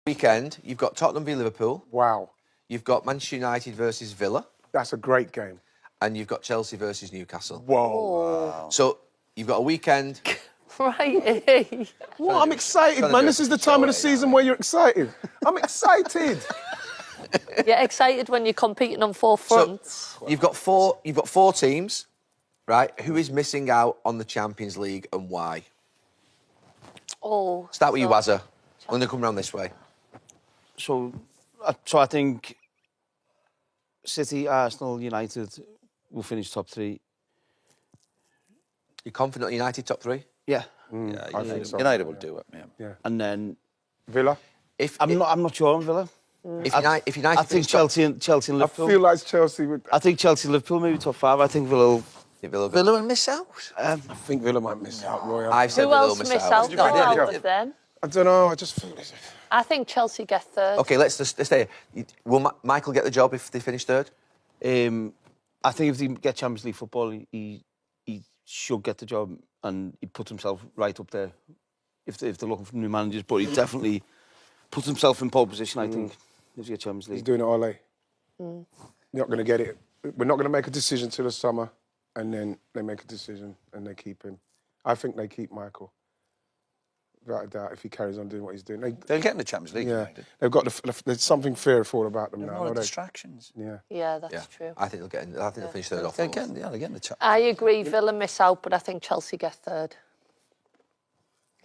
Weekend, you've got Tottenham v Liverpool. Wow. You've got Manchester United versus Villa. That's a great game. And you've got Chelsea versus Newcastle. Whoa. Wow. So you've got a weekend. Right. Well, I'm excited, man. This is the time of the season where you're excited. I'm excited. You're excited when you're competing on four fronts. So you've got four teams, right? Who is missing out on the Champions League and why? Oh. Start with you, Wazza. I'm going to come round this way. So I think City, Arsenal, United will finish top three. You're confident United top three? Yeah. I think so. United will do it. Yeah. And then Villa. I'm not sure on Villa. If United I think Chelsea and Liverpool. I feel like Chelsea would... I think Chelsea, Liverpool, maybe top five. I think Villa. Villa will miss out. I think Villa might miss out, Roy. I've said Who Villa else will miss out? No, Out of them? I don't know. I just feel... I think Chelsea get third. OK, let's stay here. Will Michael get the job if they finish third? I think if they get Champions League football, he should get the job and he puts himself right up there if they're looking for new managers. But he definitely puts himself in pole position, I think, if he gets Champions League. He's doing it all, You're not going to get it. We're not going to make a decision till the summer and then they make a decision and they keep him. I think they keep Michael. Without a doubt, if he carries on doing what he's doing. They'll get in the Champions League. Yeah, they've got there's something fearful about them now. No distractions. Yeah, that's true. I think they'll get in. I think they'll finish third off. They're getting the Champions. I agree, Villa miss out, but I think Chelsea get third.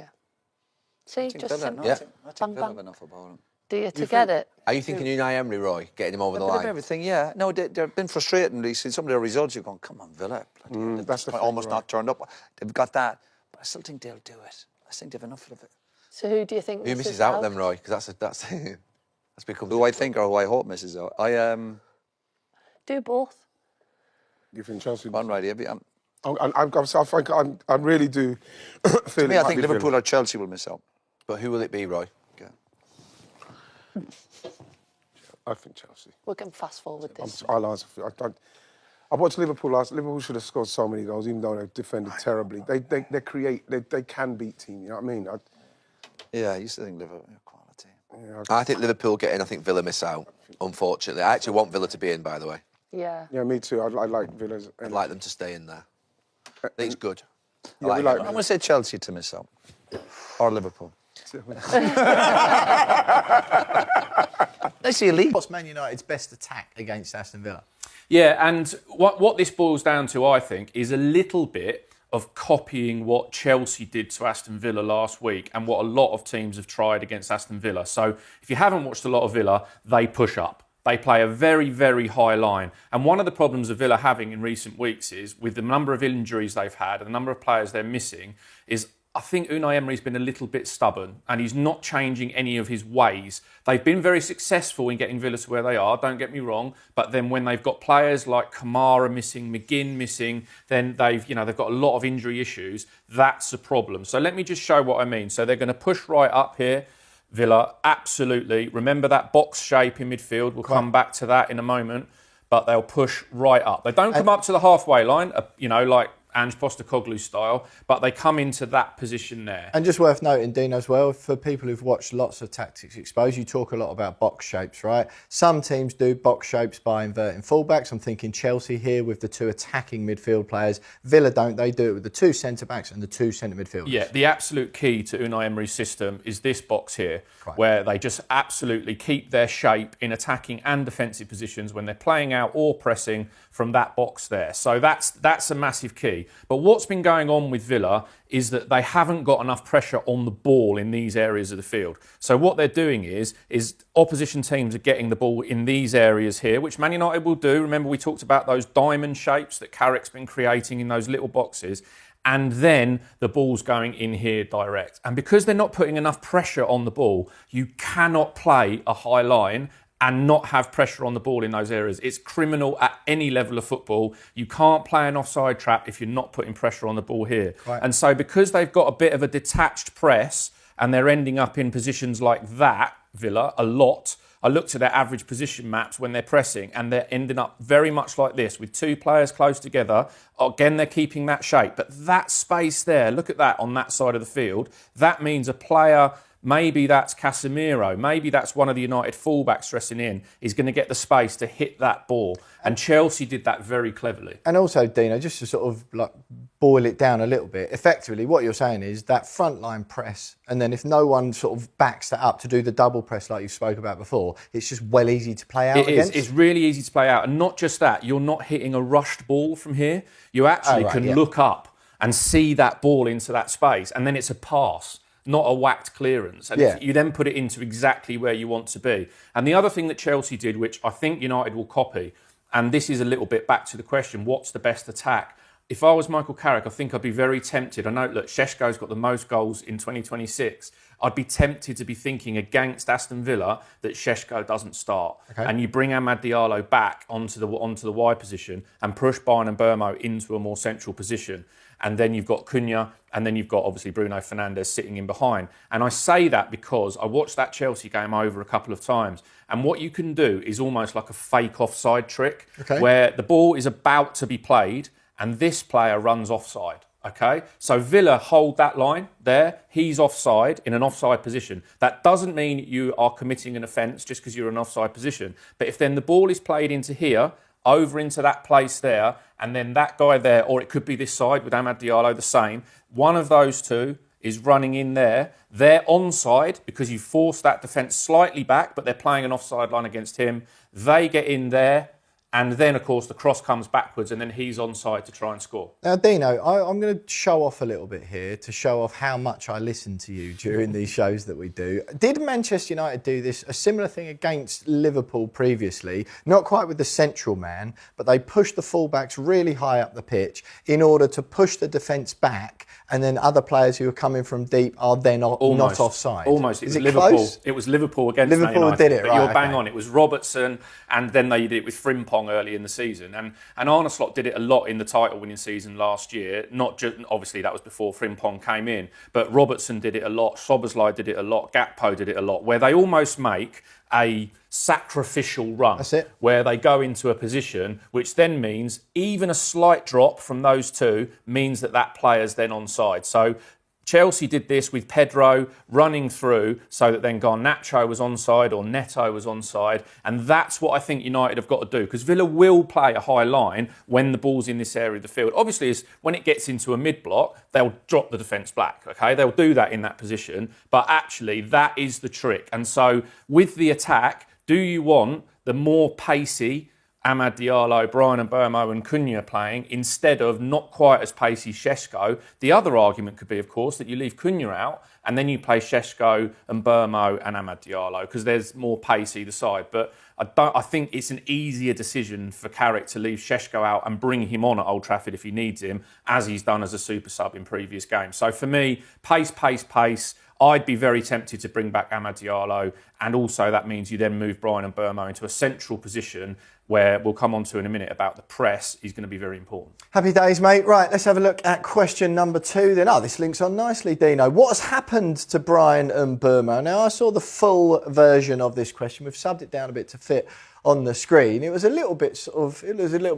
Yeah. See, just simple. I think Bang, Villa have bang. enough about them. Do you to get it? Are you thinking Unai Emery, Roy, getting him over the A bit of line? everything, yeah. No, they've been frustrating. They see some of their results. You're going, come on, Villa. That's the almost thing, not turned up. They've got that, but I still think they'll do it. I think they've enough of it. So who do you think Who misses out then, Roy? Because that's become... Who I think or who I hope misses out. Do both. You think Chelsea... One right here. I really do feel To me, I think Liverpool or Chelsea will miss out. But who will it be, Roy? I think Chelsea. We can fast forward this. I'll answer. I watched Liverpool last. Liverpool should have scored so many goals, even though they defended terribly. They can beat teams. You know what I mean? Yeah, I used to think Liverpool quality. Yeah, I think Liverpool get in. I think Villa miss out. Unfortunately, I actually want Villa to be in. By the way, Yeah. Yeah, me too. I like Villa's. I'd like them to stay in there. I think it's good. Yeah, I'm going to say Chelsea to miss out. Or Liverpool. Let's see a league. What's Man United's best attack against Aston Villa? Yeah, and what this boils down to, I think, is a little bit of copying what Chelsea did to Aston Villa last week and what a lot of teams have tried against Aston Villa. So if you haven't watched a lot of Villa, they push up. They play a very, very high line. And one of the problems of Villa having in recent weeks is, with the number of injuries they've had and the number of players they're missing, is I think Unai Emery's been a little bit stubborn and he's not changing any of his ways. They've been very successful in getting Villa to where they are, don't get me wrong, but then when they've got players like Kamara missing, McGinn missing, then they've got a lot of injury issues. That's a problem. So let me just show what I mean. So they're going to push right up here. Villa, absolutely. Remember that box shape in midfield. We'll come back to that in a moment. But they'll push right up. They don't come up to the halfway line, like Ange Postecoglou style, but they come into that position there. And just worth noting, Dean, as well, for people who've watched lots of Tactics Exposed, you talk a lot about box shapes, right? Some teams do box shapes by inverting fullbacks. I'm thinking Chelsea here with the two attacking midfield players. Villa don't. They do it with the two centre-backs and the two centre midfielders. Yeah, the absolute key to Unai Emery's system is this box here, where they just absolutely keep their shape in attacking and defensive positions when they're playing out or pressing from that box there. So that's a massive key. But what's been going on with Villa is that they haven't got enough pressure on the ball in these areas of the field. So what they're doing is opposition teams are getting the ball in these areas here, which Man United will do. Remember, we talked about those diamond shapes that Carrick's been creating in those little boxes. And then the ball's going in here direct. And because they're not putting enough pressure on the ball, you cannot play a high line and not have pressure on the ball in those areas. It's criminal at any level of football. You can't play an offside trap if you're not putting pressure on the ball here. Right. And so because they've got a bit of a detached press and they're ending up in positions like that, Villa, a lot, I looked at their average position maps when they're pressing and they're ending up very much like this with two players close together. Again, they're keeping that shape. But that space there, look at that on that side of the field, that means a player maybe that's Casemiro, maybe that's one of the United fullbacks dressing in, is going to get the space to hit that ball. And Chelsea did that very cleverly. And also, Dino, just to sort of like boil it down a little bit, effectively what you're saying is that frontline press, and then if no one sort of backs that up to do the double press like you spoke about before, it's just well easy to play out against. It's really easy to play out. And not just that, you're not hitting a rushed ball from here. You actually can look up and see that ball into that space, and then it's a pass, not a whacked clearance. And you then put it into exactly where you want to be. And the other thing that Chelsea did, which I think United will copy, and this is a little bit back to the question, what's the best attack? If I was Michael Carrick, I think I'd be very tempted. I know, look, Šeško's got the most goals in 2026. I'd be tempted to be thinking against Aston Villa that Šeško doesn't start. Okay. And you bring Amad Diallo back onto the wide position and push Bayern and Burmo into a more central position. And then you've got Cunha, and then you've got obviously Bruno Fernandes sitting in behind. And I say that because I watched that Chelsea game over a couple of times. And what you can do is almost like a fake offside trick, where the ball is about to be played and this player runs offside. Okay, so Villa hold that line there. He's offside in an offside position. That doesn't mean you are committing an offence just because you're in an offside position. But if then the ball is played into here, over into that place there, and then that guy there, or it could be this side with Amad Diallo, the same. One of those two is running in there. They're onside because you force that defence slightly back, but they're playing an offside line against him. They get in there. And then, of course, the cross comes backwards and then he's onside to try and score. Now, Dino, I'm going to show off a little bit here to show off how much I listen to you during these shows that we do. Did Manchester United do a similar thing against Liverpool previously? Not quite with the central man, but they pushed the fullbacks really high up the pitch in order to push the defence back, and then other players who are coming from deep are then not offside. Almost. Is it Liverpool. close? It was Liverpool against Liverpool Man United. did it, but right? You're bang on. It was Robertson, and then they did it with Frimpong early in the season. And Arne Slot did it a lot in the title-winning season last year. Not just, obviously, that was before Frimpong came in, but Robertson did it a lot. Szoboszlai did it a lot. Gakpo did it a lot, where they almost make a sacrificial run. That's it. Where they go into a position which then means even a slight drop from those two means that player's then onside. So Chelsea did this with Pedro running through so that then Garnacho was onside or Neto was onside. And that's what I think United have got to do, because Villa will play a high line when the ball's in this area of the field. Obviously, when it gets into a mid-block, they'll drop the defence back, okay? They'll do that in that position. But actually, that is the trick. And so with the attack, do you want the more pacey Amad Diallo, Brian Mbeumo and Cunha playing instead of not quite as pacey Šeško? The other argument could be, of course, that you leave Cunha out and then you play Šeško and Mbeumo and Amad Diallo because there's more pace either side. But I think it's an easier decision for Carrick to leave Šeško out and bring him on at Old Trafford if he needs him, as he's done as a super sub in previous games. So for me, pace. I'd be very tempted to bring back Amad Diallo, and also that means you then move Brian Mbeumo into a central position where we'll come on to in a minute about the press. Is going to be very important. Happy days, mate. Right, let's have a look at question number 2 then. Oh, this links on nicely, Dino. What has happened to Brian Mbeumo? Now, I saw the full version of this question. We've subbed it down a bit to fit on the screen. It was a little bit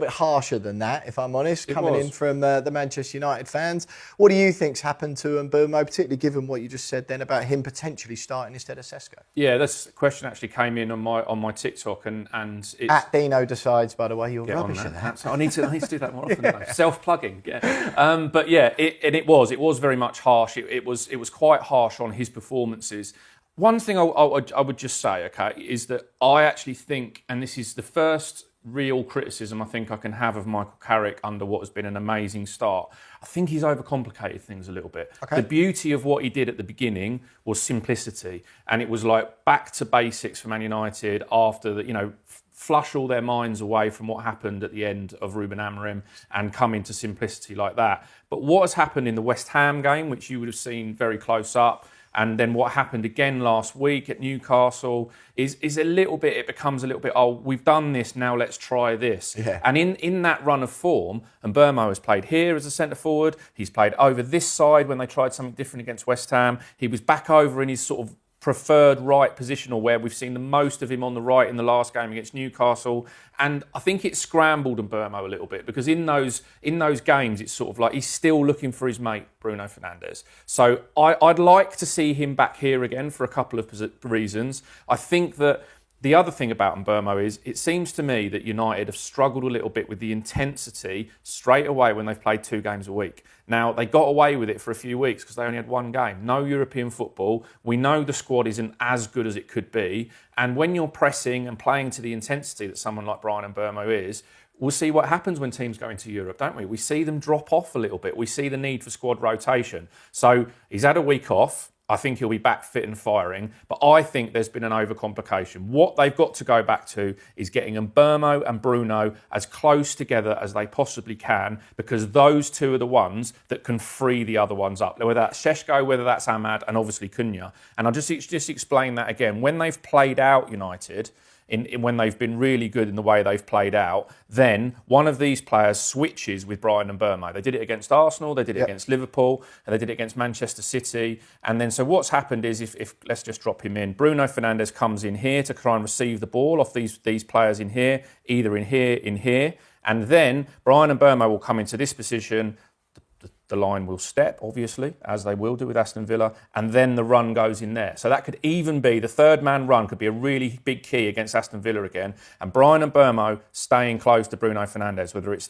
harsher than that, if I'm honest, coming in from the Manchester United fans. What do you think's happened to Mbeumo, particularly given what you just said then about him potentially starting instead of Šeško? Yeah, this question actually came in on my TikTok, and it's at Dino Decides, by the way. You're rubbish at that. I need to do that more often. Self-plugging. Yeah. But yeah, it was very much harsh. It was quite harsh on his performances. One thing I would just say, okay, is that I actually think, and this is the first real criticism I think I can have of Michael Carrick under what has been an amazing start, I think he's overcomplicated things a little bit. Okay. The beauty of what he did at the beginning was simplicity, and it was like back to basics for Man United after the, flush all their minds away from what happened at the end of Ruben Amorim and come into simplicity like that. But what has happened in the West Ham game, which you would have seen very close up, and then what happened again last week at Newcastle is it becomes a little bit, we've done this, now let's try this. Yeah. And in that run of form, and Mbeumo has played here as a centre forward, he's played over this side when they tried something different against West Ham, he was back over in his sort of preferred right position, or where we've seen the most of him on the right in the last game against Newcastle. And I think it scrambled Mbeumo a little bit, because in those games, it's sort of like he's still looking for his mate, Bruno Fernandes. So I'd like to see him back here again for a couple of reasons. I think that the other thing about Mbeumo is it seems to me that United have struggled a little bit with the intensity straight away when they've played 2 games a week. Now, they got away with it for a few weeks because they only had 1 game. No European football. We know the squad isn't as good as it could be. And when you're pressing and playing to the intensity that someone like Bryan Mbeumo is, we'll see what happens when teams go into Europe, don't we? We see them drop off a little bit. We see the need for squad rotation. So he's had a week off. I think he'll be back fit and firing, but I think there's been an overcomplication. What they've got to go back to is getting Mbeumo and Bruno as close together as they possibly can, because those 2 are the ones that can free the other ones up, whether that's Šeško, whether that's Ahmad, and obviously Cunha. And I'll just explain that again. When they've played out United, when they've been really good in the way they've played out, then one of these players switches with Bryan Mbeumo. They did it against Arsenal, they did it against Liverpool, and they did it against Manchester City. And then so what's happened is, if let's just drop him in, Bruno Fernandes comes in here to try and receive the ball off these players in here, either in here, and then Bryan Mbeumo will come into this position. The line will step, obviously, as they will do with Aston Villa, and then the run goes in there. So that could even be, the 3rd-man run could be a really big key against Aston Villa again. And Bryan Mbeumo staying close to Bruno Fernandes, whether it's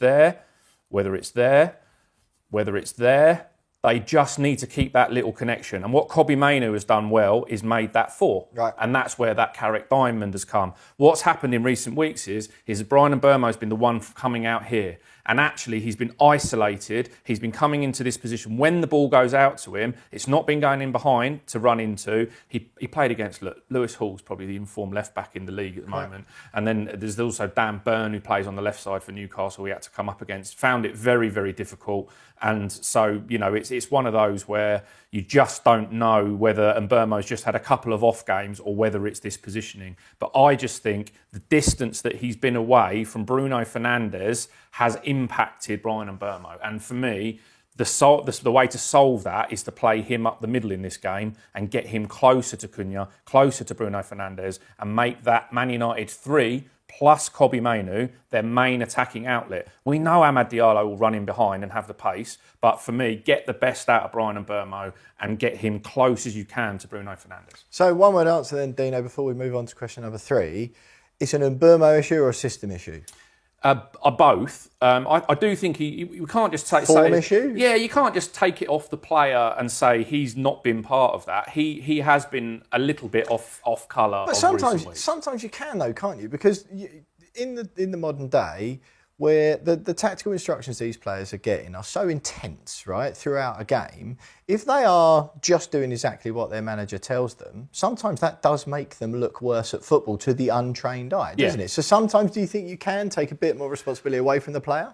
there, they just need to keep that little connection. And what Kobbie Mainoo has done well is made that 4. Right. And that's where that Carrick diamond has come. What's happened in recent weeks is Bryan Mbeumo has been the one coming out here. And actually, he's been isolated. He's been coming into this position. When the ball goes out to him, it's not been going in behind to run into. He played against Lewis Hall's probably the informed left-back in the league at the moment. And then there's also Dan Burn, who plays on the left side for Newcastle. He had to come up against. Found it very, very difficult. And so, it's one of those where you just don't know whether Mbeumo's just had a couple of off games or whether it's this positioning. But I just think the distance that he's been away from Bruno Fernandes has impacted Bryan Mbeumo. And for me, the way to solve that is to play him up the middle in this game and get him closer to Cunha, closer to Bruno Fernandes, and make that Man United 3 plus Kobbie Mainoo their main attacking outlet. We know Amad Diallo will run in behind and have the pace, but for me, get the best out of Bryan Mbeumo and get him close as you can to Bruno Fernandes. So one word answer then, Dino, before we move on to question number 3. It's an Mbeumo issue or a system issue? Both. I do think you can't just say issue. Yeah, you can't just take it off the player and say he's not been part of that. He has been a little bit off colour. But sometimes you can though, can't you? Because in the modern day, where the tactical instructions these players are getting are so intense, right, throughout a game, if they are just doing exactly what their manager tells them, sometimes that does make them look worse at football to the untrained eye, doesn't it? So sometimes do you think you can take a bit more responsibility away from the player?